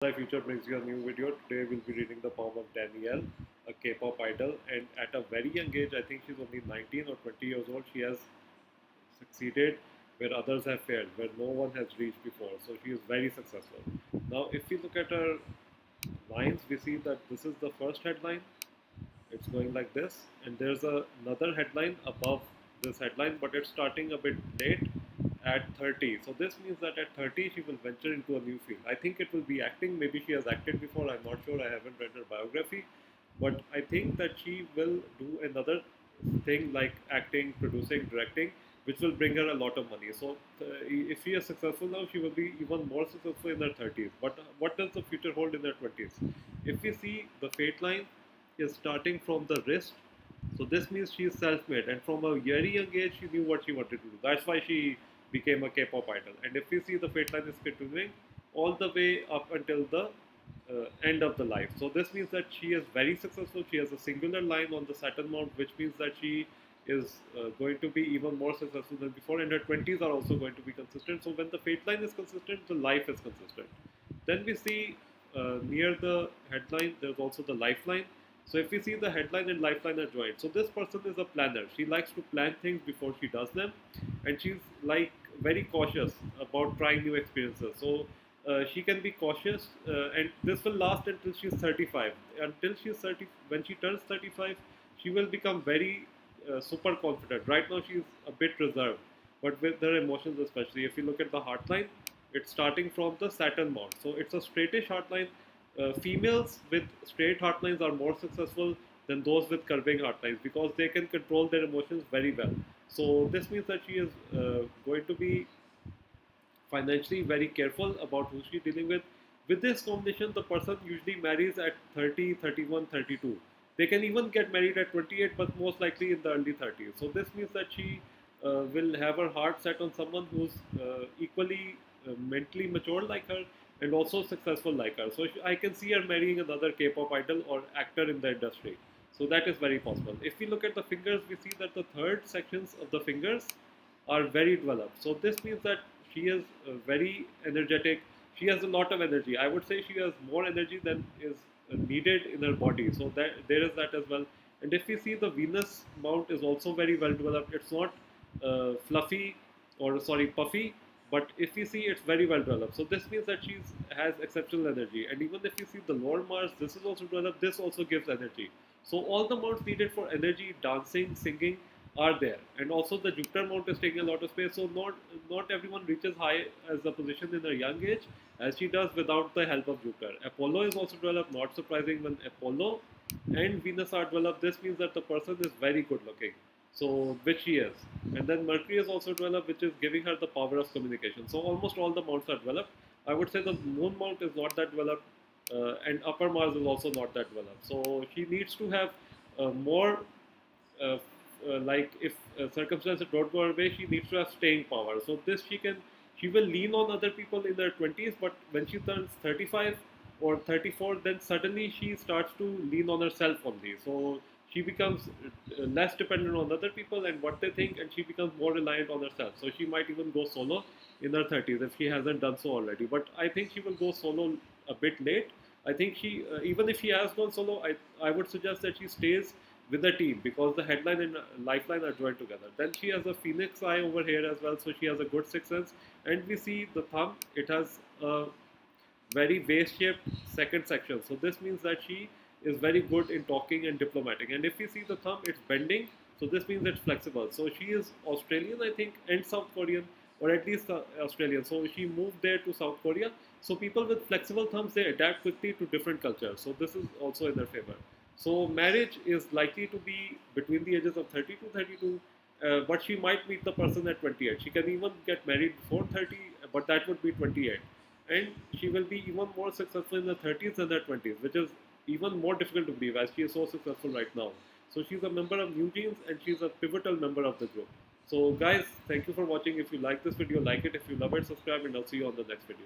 My future brings you a new video. Today we'll be reading the poem of Danielle, a K-pop idol, and at a very young age, I think she's only 19 or 20 years old, she has succeeded where others have failed, where no one has reached before. So she is very successful. Now, if we look at her lines, we see that this is the first headline. It's going like this, and there's another headline above this headline, but it's starting a bit late at 30. So this means that at 30 she will venture into a new field. I think it will be acting. Maybe she has acted before. I'm not sure. I haven't read her biography, but I think that she will do another thing like acting, producing, directing, which will bring her a lot of money. So if she is successful now, she will be even more successful in her 30s. But what does the future hold in her 20s? If we see the fate line is starting from the wrist, so this means she is self-made, and from a very young age she knew what she wanted to do. That's why she became a K-pop idol. And if we see the fate line is continuing all the way up until the end of the life. So this means that she is very successful. She has a singular line on the Saturn mount, which means that she is going to be even more successful than before, and her 20s are also going to be consistent. So when the fate line is consistent, the life is consistent. Then we see near the headline, there's also the lifeline. So if we see the headline and lifeline are joined, so this person is a planner. She likes to plan things before she does them, and she's like very cautious about trying new experiences. So she can be cautious, and this will last until she's 35. Until she's 30, when she turns 35, she will become very super confident. Right now, she's a bit reserved, but with her emotions, especially if you look at the heartline, it's starting from the Saturn mount. So it's a straightish heartline. Females with straight heartlines are more successful than those with curving heartlines because they can control their emotions very well. So this means that she is going to be financially very careful about who she's dealing with. With this combination, the person usually marries at 30, 31, 32. They can even get married at 28, but most likely in the early 30s. So this means that she will have her heart set on someone who's equally mentally mature like her and also successful like her. So I can see her marrying another K-pop idol or actor in the industry. So that is very possible. If we look at the fingers, we see that the third sections of the fingers are very developed. So this means that she is very energetic. She has a lot of energy. I would say she has more energy than is needed in her body. So that there is that as well. And if we see the Venus mount is also very well developed. It's not fluffy or sorry puffy, but if we see it's very well developed. So this means that she has exceptional energy. And even if you see the lower Mars, this is also developed. This also gives energy. So all the mounts needed for energy, dancing, singing are there, and also the Jupiter mount is taking a lot of space. So not everyone reaches high as a position in a young age as she does without the help of Jupiter. Apollo is also developed. Not surprising, when Apollo and Venus are developed, this means that the person is very good looking. So which she is, and then Mercury is also developed, which is giving her the power of communication. So almost all the mounts are developed. I would say the Moon mount is not that developed, and Upper Mars is also not that developed. So she needs to have more uh, like if circumstances don't go her way, she needs to have staying power. So this she will lean on other people in their 20s, but when she turns 35 or 34, then suddenly she starts to lean on herself only. So she becomes less dependent on other people and what they think, and she becomes more reliant on herself. So she might even go solo in her 30s if she hasn't done so already. But I think she will go solo a bit late. I think even if she has gone solo, I would suggest that she stays with the team because the headline and lifeline are joined together. Then she has a phoenix eye over here as well, so she has a good sixth sense. And we see the thumb; it has a very vase-shaped second section. So this means that she is very good in talking and diplomatic. And if we see the thumb, it's bending. So this means it's flexible. So she is Australian, I think, and South Korean, or at least Australian. So she moved there to South Korea. So people with flexible thumbs, they adapt quickly to different cultures. So this is also in their favor. So marriage is likely to be between the ages of 30 to 32, but she might meet the person at 28. She can even get married before 30, but that would be 28. And she will be even more successful in the 30s than her 20s, which is even more difficult to believe as she is so successful right now. So she's a member of NewJeans and she's a pivotal member of the group. So guys, thank you for watching. If you like this video, like it. If you love it, subscribe, and I'll see you on the next video.